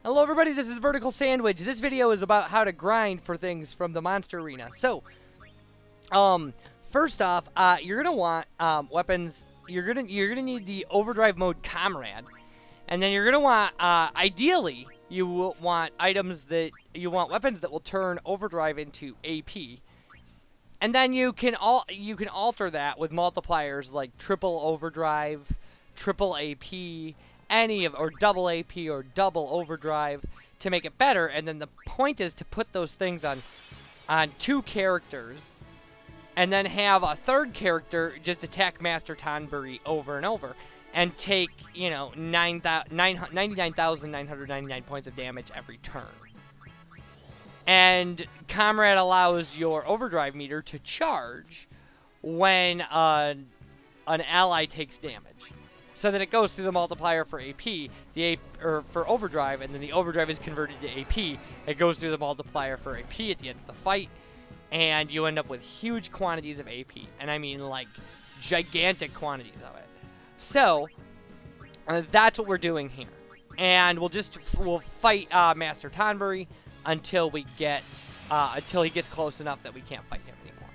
Hello everybody, this is Vertical Sandwich. This video is about how to grind for things from the monster arena. So, first off, you're gonna want weapons. You're gonna need the overdrive mode Comrade, and then you're gonna want ideally you will want weapons that will turn overdrive into AP, and then you can alter that with multipliers like triple overdrive, triple AP. Or double AP or double overdrive to make it better, and then the point is to put those things on two characters, and then have a third character just attack Master Tonberry over and over, and take 99,999 points of damage every turn. And Comrade allows your overdrive meter to charge when an ally takes damage. So then it goes through the multiplier for AP, for overdrive, and then the overdrive is converted to AP. It goes through the multiplier for AP at the end of the fight, and you end up with huge quantities of AP, and I mean like gigantic quantities of it. So that's what we're doing here, and we'll fight Master Tonberry until he gets close enough that we can't fight him anymore.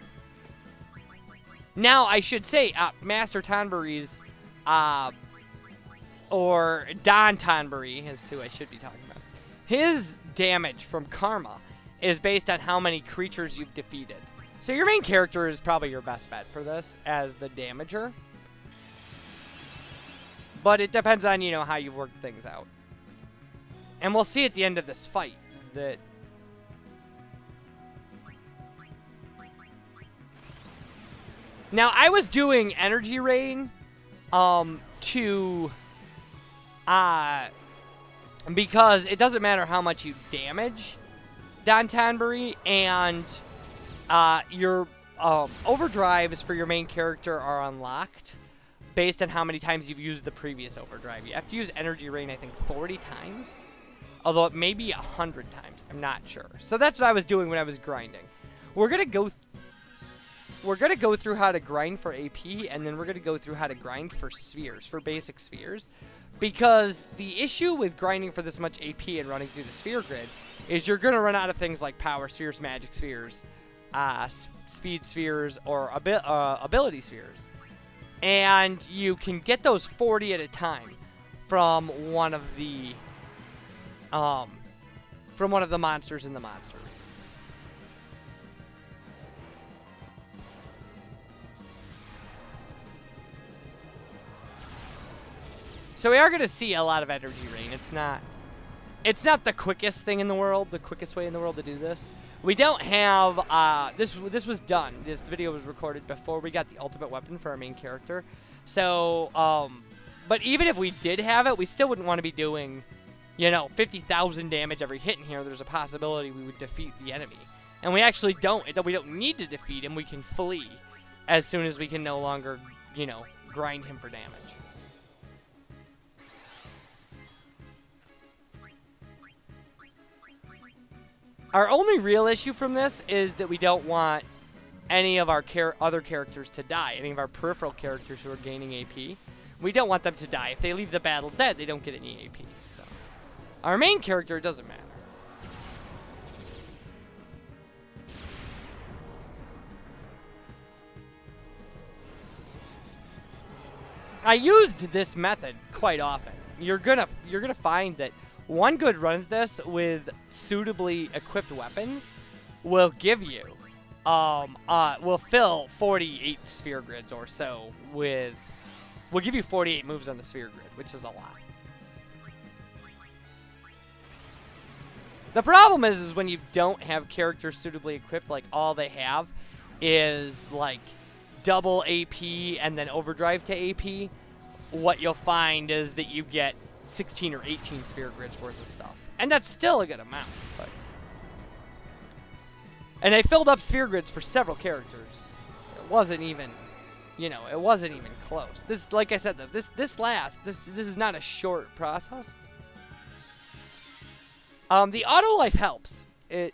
Now I should say Master Tonberry's or Don Tonberry is who I should be talking about. His damage from Karma is based on how many creatures you've defeated. So your main character is probably your best bet for this as the damager. But it depends on, how you work things out. And we'll see at the end of this fight that... Now, I was doing Energy Rain because it doesn't matter how much you damage Don Tonberry, and your overdrives for your main character are unlocked based on how many times you've used the previous overdrive. You have to use Energy Rain, I think, 40 times, although it may be 100 times. I'm not sure. So that's what I was doing when I was grinding. We're gonna go through how to grind for AP, and then we're going to go through how to grind for spheres, for basic spheres. Because the issue with grinding for this much AP and running through the sphere grid is you're going to run out of things like power spheres, magic spheres, speed spheres, or ability spheres. And you can get those 40 at a time from one of the monsters in the monster. So we are going to see a lot of Energy Rain. It's not the quickest thing in the world, the quickest way in the world to do this. We don't have, this was done. This video was recorded before we got the ultimate weapon for our main character. So, but even if we did have it, we still wouldn't want to be doing, 50,000 damage every hit in here. There's a possibility we would defeat the enemy. And we actually don't. We don't need to defeat him. We can flee as soon as we can no longer, grind him for damage. Our only real issue from this is that we don't want any of our other characters to die. Any of our peripheral characters who are gaining AP. We don't want them to die. If they leave the battle dead, they don't get any AP. So our main character, doesn't matter. I used this method quite often. You're gonna find that one good run at this with suitably equipped weapons will give you, will fill 48 sphere grids or so will give you 48 moves on the sphere grid, which is a lot. The problem is when you don't have characters suitably equipped, like all they have is like double AP and then overdrive to AP, what you'll find is that you get 16 or 18 sphere grids worth of stuff. And that's still a good amount, but... And I filled up sphere grids for several characters. It wasn't even, it wasn't even close. This, like I said, this is not a short process. The auto life helps. It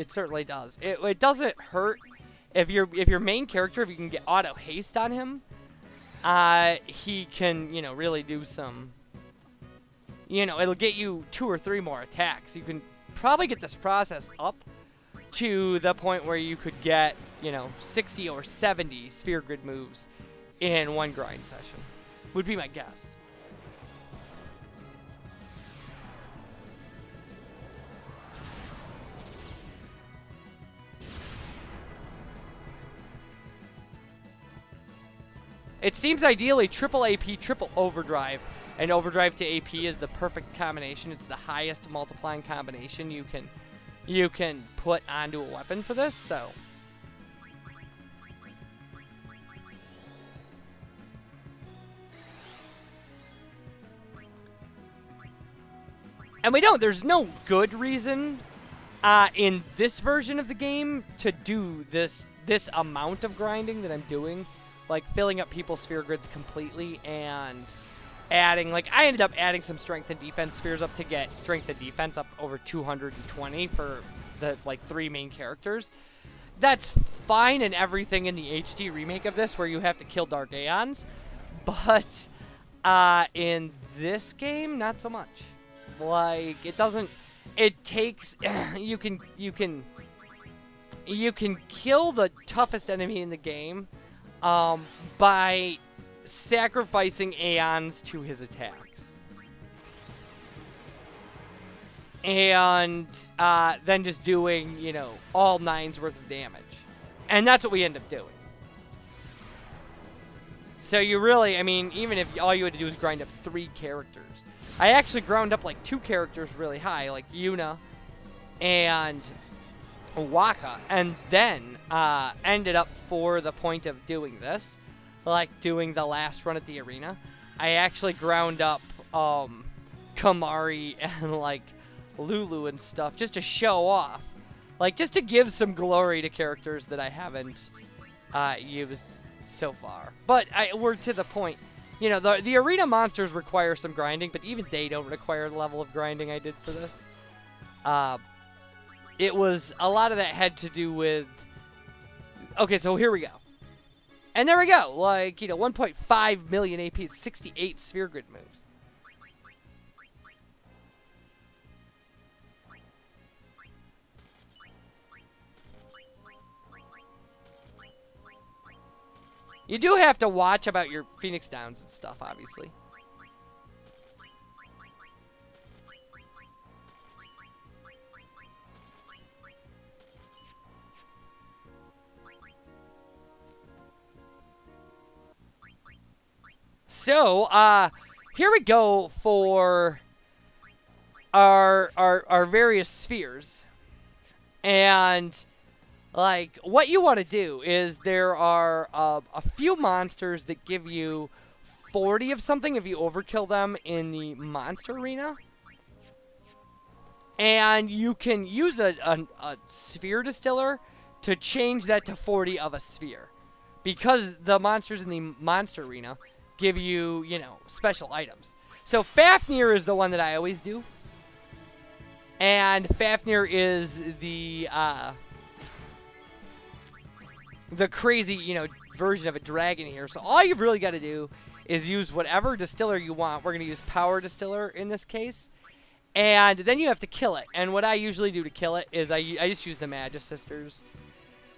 certainly does. It doesn't hurt if your main character, if you can get auto haste on him, he can, really do some you know, it'll get you 2 or 3 more attacks. You can probably get this process up to the point where you could get, you know, 60 or 70 sphere grid moves in one grind session, would be my guess. It seems ideally triple AP, triple overdrive, and overdrive to AP is the perfect combination. It's the highest multiplying combination you can put onto a weapon for this, so. And there's no good reason in this version of the game to do this amount of grinding that I'm doing. Like filling up people's sphere grids completely and adding, like I ended up adding some strength and defense spheres up to get strength and defense up over 220 for the like 3 main characters. That's fine and everything in the HD remake of this where you have to kill Dark Aeons, but in this game, not so much. Like it doesn't, it takes, you can kill the toughest enemy in the game by sacrificing Aeons to his attacks. And then just doing, you know, all 9's worth of damage. And that's what we end up doing. So you really, I mean, even if all you had to do is grind up 3 characters. I actually ground up like 2 characters really high, like Yuna and Waka, and then ended up for the point of doing this, like doing the last run at the arena, I actually ground up Kamari and like Lulu and stuff just to show off, like just to give some glory to characters that I haven't used so far. But we're to the point, you know, the arena monsters require some grinding, but even they don't require the level of grinding I did for this. It was, a lot of that had to do with, okay, so here we go. And there we go, like, you know, 1.5 million AP, 68 sphere grid moves. You do have to watch about your Phoenix Downs and stuff, obviously. So, here we go for our various spheres. And, like, what you want to do is there are a few monsters that give you 40 of something if you overkill them in the monster arena. And you can use a sphere distiller to change that to 40 of a sphere. Because the monsters in the monster arena give you, you know, special items. So Fafnir is the one that I always do. And Fafnir is the crazy, you know, version of a dragon here. So all you've really got to do is use whatever distiller you want. We're going to use Power Distiller in this case. And then you have to kill it. And what I usually do to kill it is I just use the Magus Sisters.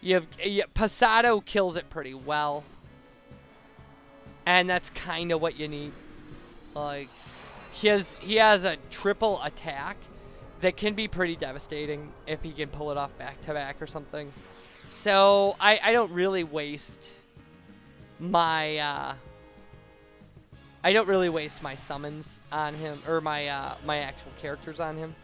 Passato kills it pretty well. And that's kind of what you need. Like, he has a triple attack that can be pretty devastating if he can pull it off back to back or something. So I don't really waste my summons on him, or my my actual characters on him.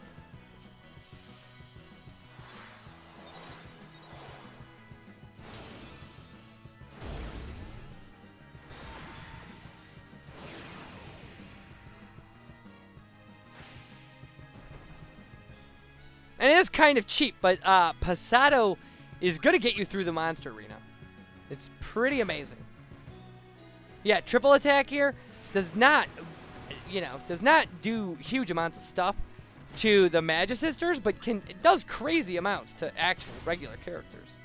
And it is kind of cheap, but Passato is going to get you through the monster arena. It's pretty amazing. Yeah, triple attack here does not, you know, does not do huge amounts of stuff to the Magus Sisters, but it does crazy amounts to actual regular characters.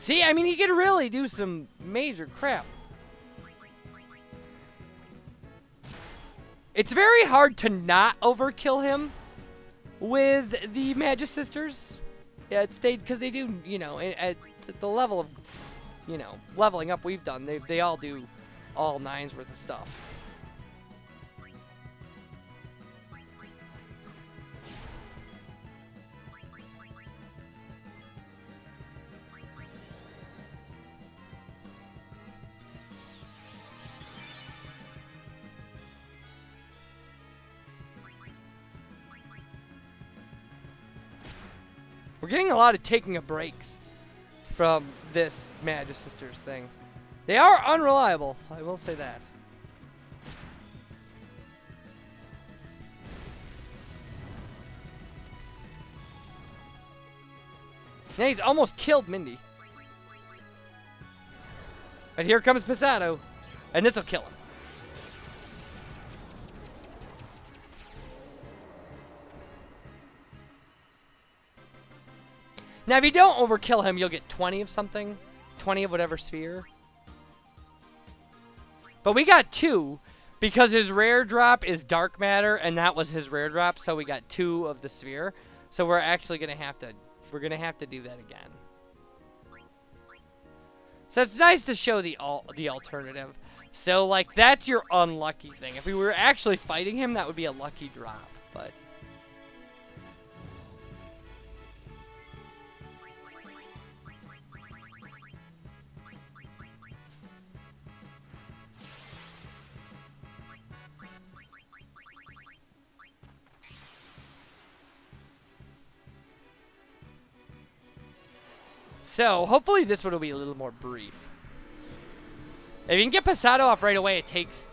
See, I mean, he can really do some major crap. It's very hard to not overkill him with the Magus Sisters. Yeah, it's because they do, you know, at the level of, you know, leveling up we've done, they all do all 9's worth of stuff. We're getting a lot of taking of breaks from this Magus Sisters thing. They are unreliable, I will say that. Now he's almost killed Mindy. And here comes Passato, and this will kill him. Now, if you don't overkill him, you'll get 20 of something. 20 of whatever sphere. But we got 2 because his rare drop is dark matter, and that was his rare drop, so we got 2 of the sphere. So we're actually going to have to, do that again. So it's nice to show the alternative. So, like, that's your unlucky thing. If we were actually fighting him, that would be a lucky drop, but... So, hopefully this one will be a little more brief. If you can get Passato off right away, it takes...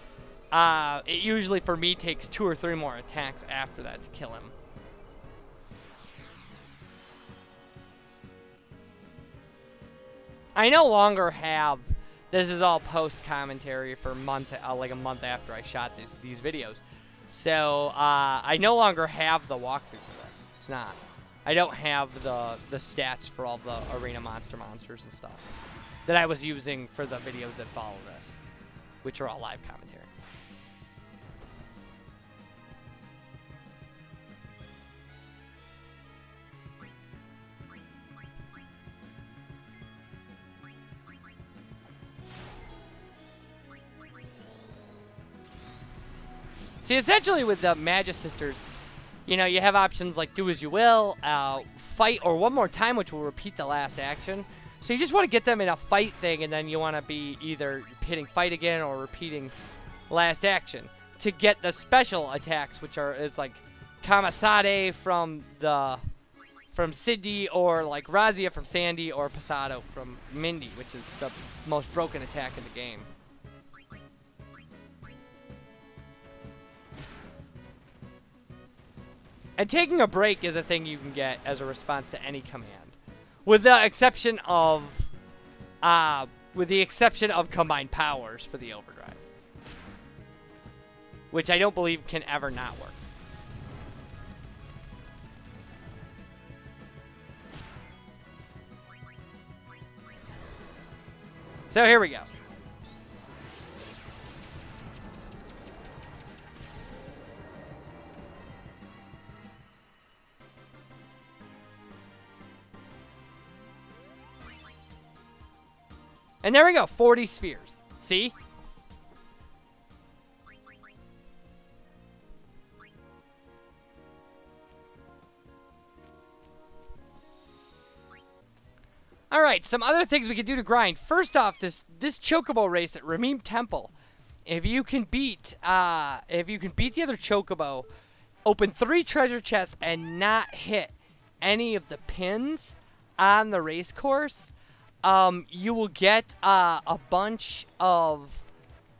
it usually, for me, takes 2 or 3 more attacks after that to kill him. I no longer have... This is all post-commentary for months, like a month after I shot these videos. So, I no longer have the walkthrough for this. It's not. I don't have the stats for all the arena monsters and stuff that I was using for the videos that follow this, which are all live commentary. See, essentially with the Magus Sisters, you know, you have options like do as you will, fight, or one more time, which will repeat the last action. So you just want to get them in a fight thing, and then you want to be either hitting fight again or repeating last action to get the special attacks, which are like Kamasade from Cindy, or like Razia from Sandy, or Passato from Mindy, which is the most broken attack in the game. And taking a break is a thing you can get as a response to any command, with the exception of combined powers for the overdrive, which I don't believe can ever not work. So here we go. And there we go, 40 spheres. See? Alright, some other things we can do to grind. First off, this Chocobo race at Ramim Temple. If you can beat the other Chocobo, open 3 treasure chests and not hit any of the pins on the race course, you will get a bunch of,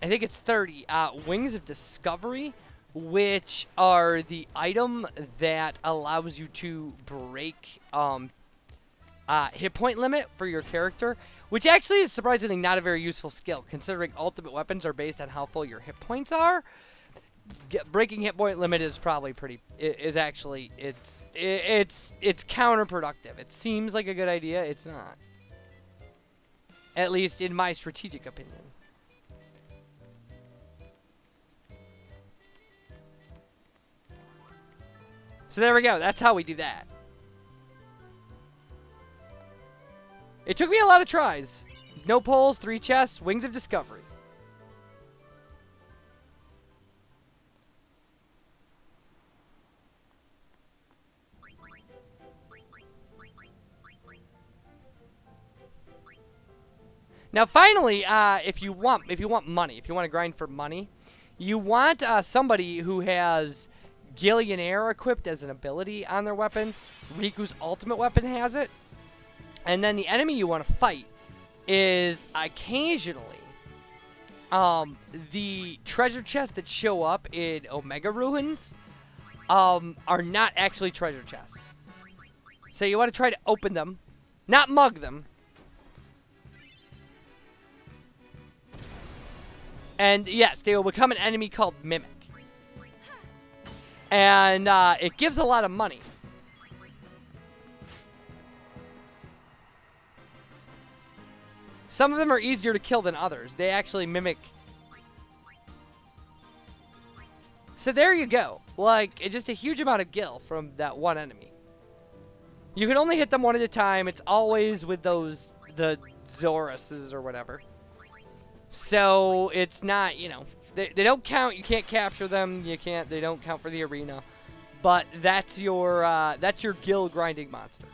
I think it's 30, Wings of Discovery, which are the item that allows you to break hit point limit for your character, which actually is surprisingly not a very useful skill, considering ultimate weapons are based on how full your hit points are. Breaking hit point limit is probably it's counterproductive. It seems like a good idea, it's not. At least in my strategic opinion. So there we go. That's how we do that. It took me a lot of tries. No poles, 3 chests, Wings of Discovery. Now, finally, if you want money, if you want to grind for money, you want somebody who has Gillionaire equipped as an ability on their weapon. Riku's ultimate weapon has it. And then the enemy you want to fight is occasionally the treasure chests that show up in Omega Ruins are not actually treasure chests. So you want to try to open them, not mug them. And yes, they will become an enemy called Mimic. And it gives a lot of money. Some of them are easier to kill than others. They actually mimic. So there you go. Like, just a huge amount of gil from that one enemy. You can only hit them one at a time. It's always with those, the Zoruses or whatever. So it's not, you know, they don't count. You can't capture them. You can't. They don't count for the arena. But that's your gil grinding monster.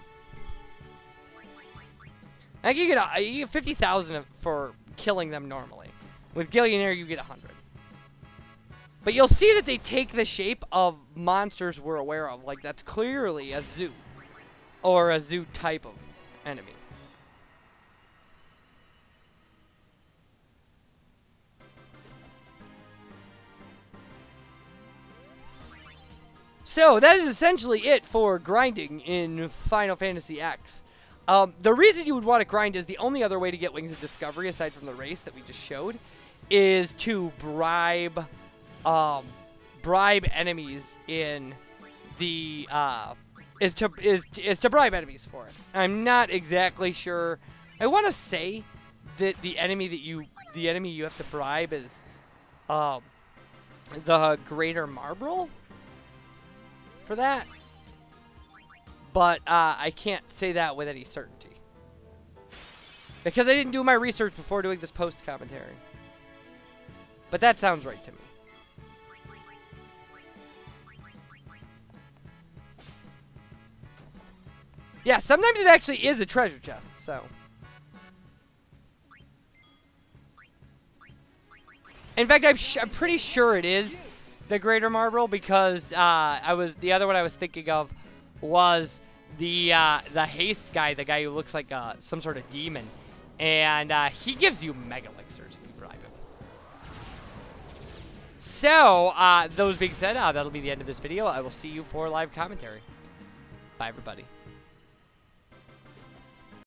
I think you get 50,000 for killing them normally. With Gillionaire, you get 100. But you'll see that they take the shape of monsters we're aware of. Like, that's clearly a zoo. Or a zoo type of enemy. So, that is essentially it for grinding in Final Fantasy X. The reason you would want to grind is the only other way to get Wings of Discovery, aside from the race that we just showed, is to bribe enemies in the, is to bribe enemies for it. I'm not exactly sure. I want to say that the enemy you have to bribe is, the Greater Marble for that. But I can't say that with any certainty. Because I didn't do my research before doing this post commentary. But that sounds right to me. Yeah, sometimes it actually is a treasure chest, so. In fact, I'm pretty sure it is the Greater Marble, because the other one I was thinking of was the haste guy, the guy who looks like some sort of demon, and he gives you mega elixirs if you bribe him. So those being said, that'll be the end of this video. I will see you for live commentary. Bye, everybody.